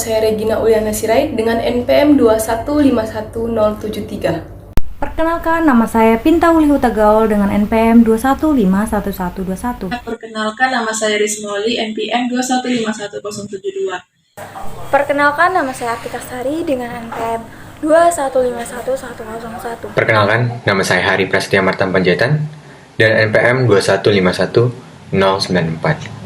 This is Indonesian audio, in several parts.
saya Regina Uliana Sirait dengan NPM 2151073. Perkenalkan, nama saya Pinta Wulihuta Gaul dengan NPM 2151121. Perkenalkan, nama saya Rismoli, NPM 2151072. Perkenalkan, nama saya Akita Sari dengan NPM 2151101. Perkenalkan, nama saya Hari Prasetya Martam Panjaitan dan NPM 2151094.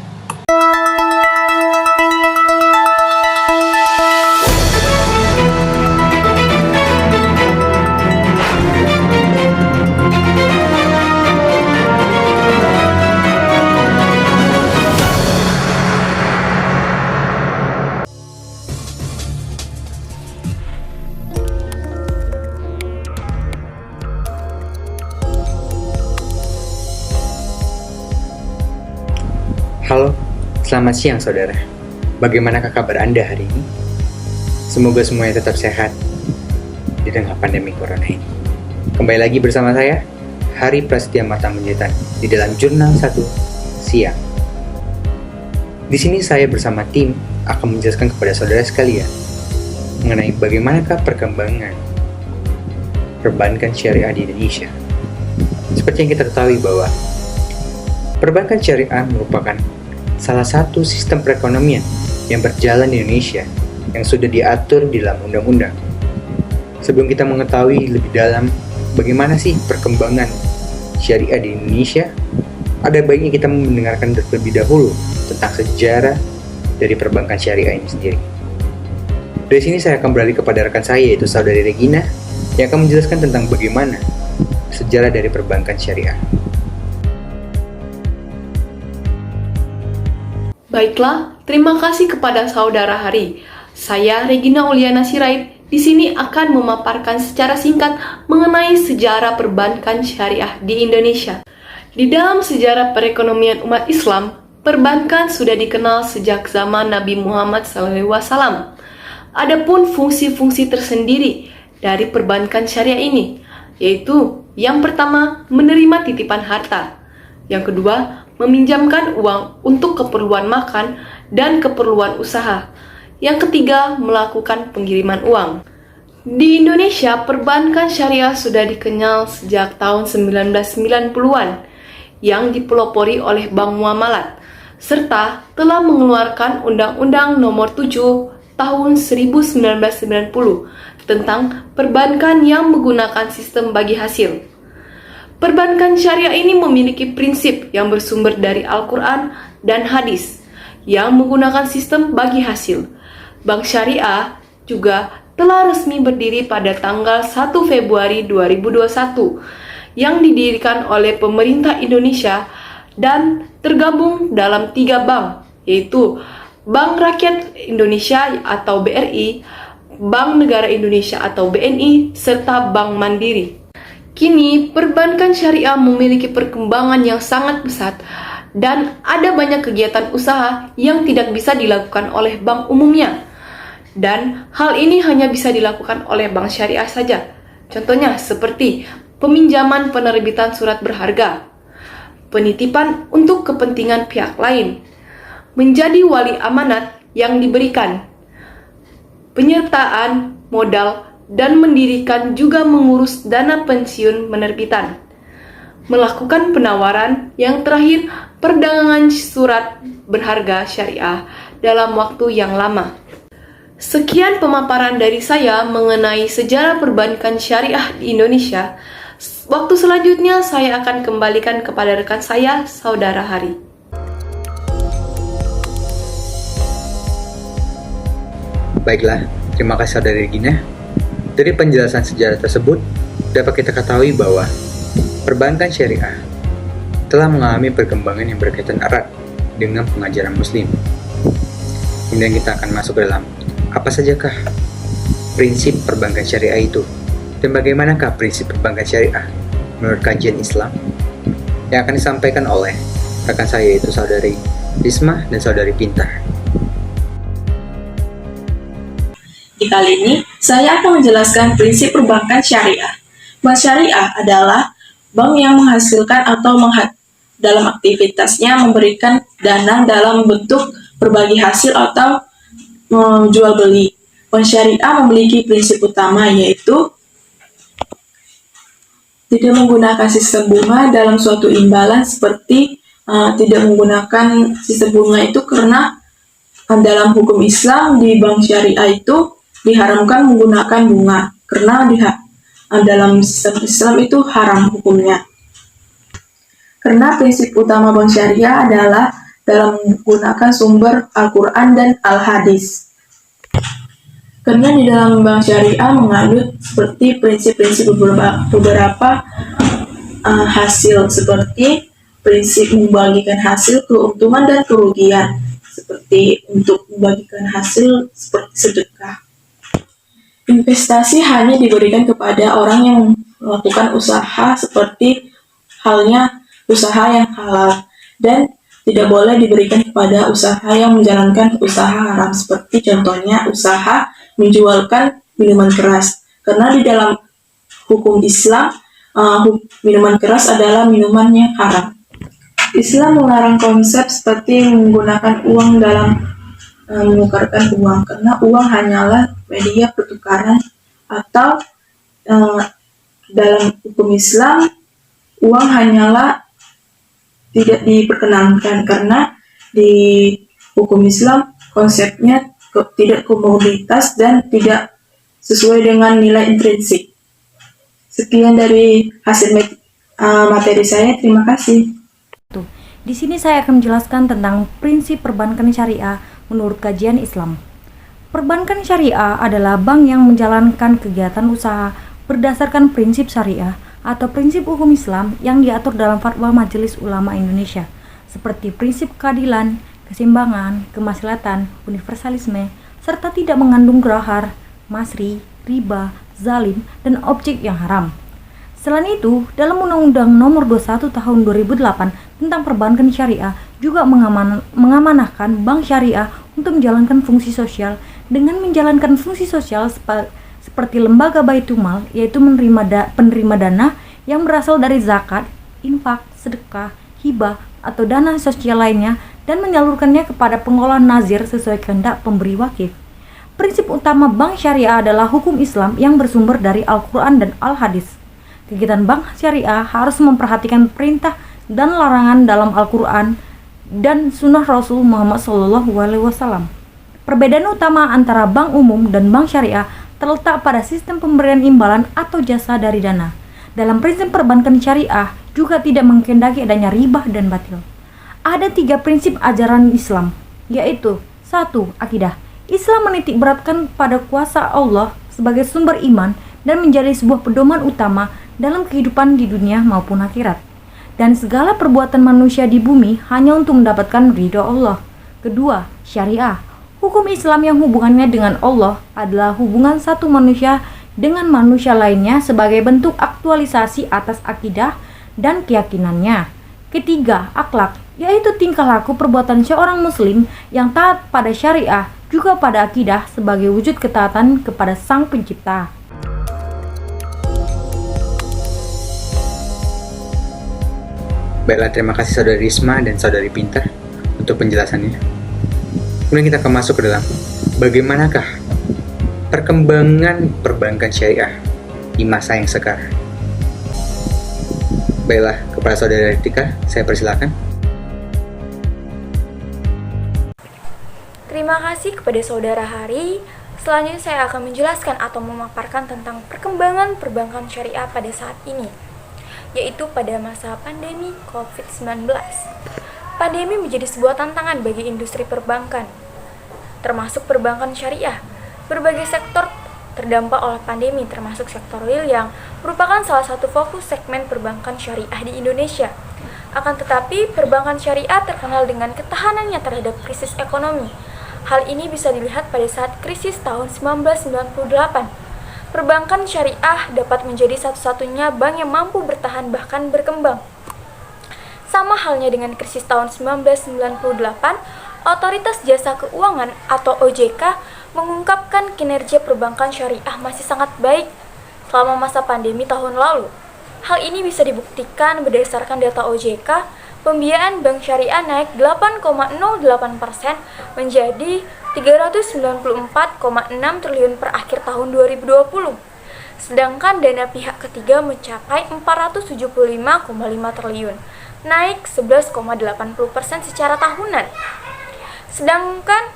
Halo, selamat siang saudara. Bagaimanakah kabar Anda hari ini? Semoga semuanya tetap sehat di tengah pandemi corona ini. Kembali lagi bersama saya, Hari Prasetya Martam Panjaitan di dalam Jurnal 1 Siang. Di sini saya bersama tim akan menjelaskan kepada saudara sekalian mengenai bagaimanakah perkembangan perbankan syariah di Indonesia. Seperti yang kita ketahui bahwa perbankan syariah merupakan salah satu sistem perekonomian yang berjalan di Indonesia yang sudah diatur di dalam undang-undang. Sebelum kita mengetahui lebih dalam bagaimana sih perkembangan syariah di Indonesia, ada baiknya kita mendengarkan terlebih dahulu tentang sejarah dari perbankan syariah ini sendiri. Dari sini saya akan beralih kepada rekan saya, yaitu saudari Regina, yang akan menjelaskan tentang bagaimana sejarah dari perbankan syariah. Baiklah, terima kasih kepada saudara Hari. Saya Regina Uliana Sirait di sini akan memaparkan secara singkat mengenai sejarah perbankan syariah di Indonesia. Di dalam sejarah perekonomian umat Islam, perbankan sudah dikenal sejak zaman Nabi Muhammad SAW. Adapun fungsi-fungsi tersendiri dari perbankan syariah ini, yaitu yang pertama, menerima titipan harta. Yang kedua, meminjamkan uang untuk keperluan makan dan keperluan usaha. Yang ketiga, melakukan pengiriman uang. Di Indonesia, perbankan syariah sudah dikenal sejak tahun 1990-an yang dipelopori oleh Bank Muamalat, serta telah mengeluarkan Undang-Undang Nomor 7 Tahun 1990 tentang perbankan yang menggunakan sistem bagi hasil. Perbankan syariah ini memiliki prinsip yang bersumber dari Al-Quran dan hadis yang menggunakan sistem bagi hasil. Bank Syariah juga telah resmi berdiri pada tanggal 1 Februari 2021 yang didirikan oleh pemerintah Indonesia dan tergabung dalam 3 bank, yaitu Bank Rakyat Indonesia atau BRI, Bank Negara Indonesia atau BNI, serta Bank Mandiri. Kini, perbankan syariah memiliki perkembangan yang sangat pesat dan ada banyak kegiatan usaha yang tidak bisa dilakukan oleh bank umumnya. Dan hal ini hanya bisa dilakukan oleh bank syariah saja. Contohnya seperti peminjaman penerbitan surat berharga, penitipan untuk kepentingan pihak lain, menjadi wali amanat yang diberikan, penyertaan modal, dan mendirikan juga mengurus dana pensiun penerbitan, melakukan penawaran, yang terakhir perdagangan surat berharga syariah dalam waktu yang lama. Sekian pemaparan dari saya mengenai sejarah perbankan syariah di Indonesia. Waktu selanjutnya saya akan kembalikan kepada rekan saya, saudara Hari. Baiklah, terima kasih saudari Regina. Dari penjelasan sejarah tersebut, dapat kita ketahui bahwa perbankan syariah telah mengalami perkembangan yang berkaitan erat dengan pengajaran Muslim. Kemudian kita akan masuk ke dalam apa sajakah prinsip perbankan syariah itu, dan bagaimanakah prinsip perbankan syariah menurut kajian Islam yang akan disampaikan oleh rekan saya, yaitu saudari Risma dan saudari Pinta. Di kali ini, saya akan menjelaskan prinsip perbankan syariah. Bank syariah adalah bank yang menghasilkan atau dalam aktivitasnya memberikan dana dalam bentuk berbagi hasil atau menjual beli. Bank syariah memiliki prinsip utama yaitu tidak menggunakan sistem bunga dalam suatu imbalan seperti tidak menggunakan sistem bunga itu karena dalam hukum Islam di bank syariah itu diharamkan menggunakan bunga karena dalam sistem Islam itu haram hukumnya. Karena prinsip utama bank syariah adalah dalam menggunakan sumber Al-Quran dan Al-Hadis. Karena di dalam bank syariah menganut seperti prinsip-prinsip beberapa hasil seperti prinsip membagikan hasil keuntungan dan kerugian, seperti untuk membagikan hasil seperti sedekah. Investasi hanya diberikan kepada orang yang melakukan usaha seperti halnya usaha yang halal dan tidak boleh diberikan kepada usaha yang menjalankan usaha haram seperti contohnya usaha menjualkan minuman keras. Karena di dalam hukum Islam minuman keras adalah minuman yang haram. Islam melarang konsep seperti menggunakan uang dalam menukarkan uang karena uang hanyalah media pertukaran atau dalam hukum Islam uang hanyalah tidak diperkenankan karena di hukum Islam konsepnya tidak komoditas dan tidak sesuai dengan nilai intrinsik. Sekian dari hasil materi saya, terima kasih. Di sini saya akan menjelaskan tentang prinsip perbankan syariah menurut kajian Islam. Perbankan syariah adalah bank yang menjalankan kegiatan usaha berdasarkan prinsip syariah atau prinsip hukum Islam yang diatur dalam fatwa Majelis Ulama Indonesia, seperti prinsip keadilan, keseimbangan, kemaslahatan, universalisme, serta tidak mengandung grahar, masri, riba, zalim, dan objek yang haram. Selain itu, dalam Undang-Undang Nomor 21 Tahun 2008 tentang Perbankan Syariah juga mengamanahkan bank syariah untuk menjalankan fungsi sosial dengan menjalankan fungsi sosial seperti lembaga baitul mal, yaitu penerima dana yang berasal dari zakat, infak, sedekah, hibah, atau dana sosial lainnya dan menyalurkannya kepada pengelola nazir sesuai kehendak pemberi wakif. Prinsip utama bank syariah adalah hukum Islam yang bersumber dari Al-Quran dan Al-Hadis. Kegiatan bank syariah harus memperhatikan perintah dan larangan dalam Al-Quran dan Sunnah Rasul Muhammad SAW. Perbedaan utama antara bank umum dan bank syariah terletak pada sistem pemberian imbalan atau jasa dari dana. Dalam prinsip perbankan syariah juga tidak menghendaki adanya riba dan batil. Ada 3 prinsip ajaran Islam, yaitu 1. Akidah. Islam menitik beratkan pada kuasa Allah sebagai sumber iman dan menjadi sebuah pedoman utama dalam kehidupan di dunia maupun akhirat. Dan segala perbuatan manusia di bumi hanya untuk mendapatkan ridho Allah. Kedua, syariah. Hukum Islam yang hubungannya dengan Allah adalah hubungan satu manusia dengan manusia lainnya sebagai bentuk aktualisasi atas akidah dan keyakinannya. Ketiga, akhlak, yaitu tingkah laku perbuatan seorang muslim yang taat pada syariah juga pada akidah sebagai wujud ketaatan kepada Sang Pencipta. Baiklah, terima kasih Saudari Risma dan Saudari Pintar untuk penjelasannya. Kemudian kita akan masuk ke dalam bagaimanakah perkembangan perbankan syariah di masa yang sekarang. Baiklah, kepada Saudari Tika, saya persilakan. Terima kasih kepada Saudara Hari. Selanjutnya saya akan menjelaskan atau memaparkan tentang perkembangan perbankan syariah pada saat ini, yaitu pada masa pandemi COVID-19. Pandemi menjadi sebuah tantangan bagi industri perbankan, termasuk perbankan syariah. Berbagai sektor terdampak oleh pandemi, termasuk sektor real yang merupakan salah satu fokus segmen perbankan syariah di Indonesia. Akan tetapi, perbankan syariah terkenal dengan ketahanannya terhadap krisis ekonomi. Hal ini bisa dilihat pada saat krisis tahun 1998. Perbankan syariah dapat menjadi satu-satunya bank yang mampu bertahan bahkan berkembang. Sama halnya dengan krisis tahun 1998, Otoritas Jasa Keuangan atau OJK mengungkapkan kinerja perbankan syariah masih sangat baik selama masa pandemi tahun lalu. Hal ini bisa dibuktikan berdasarkan data OJK pembiayaan bank syariah naik 8,08% menjadi 394,6 triliun per akhir tahun 2020. Sedangkan dana pihak ketiga mencapai 475,5 triliun, naik 11,80% secara tahunan. Sedangkan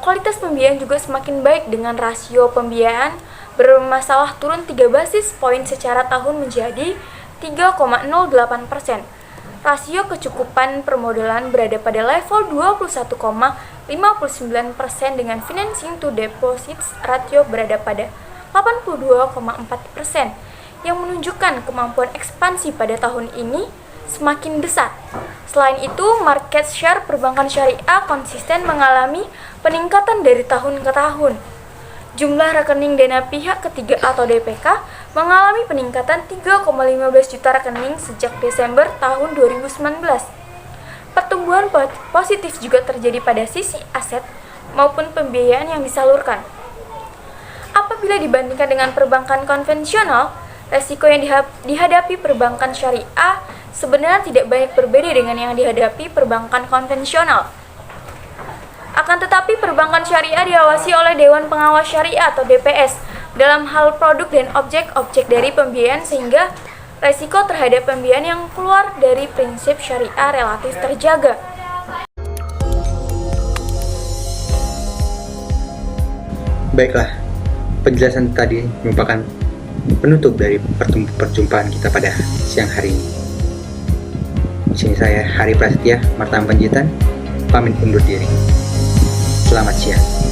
kualitas pembiayaan juga semakin baik dengan rasio pembiayaan bermasalah turun 3 basis poin secara tahun menjadi 3,08%. Rasio kecukupan permodalan berada pada level 21,59% dengan financing to deposits ratio berada pada 82,4% yang menunjukkan kemampuan ekspansi pada tahun ini semakin besar. Selain itu, market share perbankan syariah konsisten mengalami peningkatan dari tahun ke tahun. Jumlah rekening dana pihak ketiga atau DPK mengalami peningkatan 3,15 juta rekening sejak Desember tahun 2019. Pertumbuhan positif juga terjadi pada sisi aset maupun pembiayaan yang disalurkan. Apabila dibandingkan dengan perbankan konvensional, resiko yang dihadapi perbankan syariah sebenarnya tidak banyak berbeda dengan yang dihadapi perbankan konvensional. Akan tetapi, perbankan syariah diawasi oleh Dewan Pengawas Syariah atau DPS dalam hal produk dan objek-objek dari pembiayaan sehingga resiko terhadap pembiayaan yang keluar dari prinsip syariah relatif terjaga. Baiklah, penjelasan tadi merupakan penutup dari perjumpaan kita pada siang hari ini. Di sini saya, Hari Prasetya Martama Panjaitan, pamit undur diri. Selamat siang.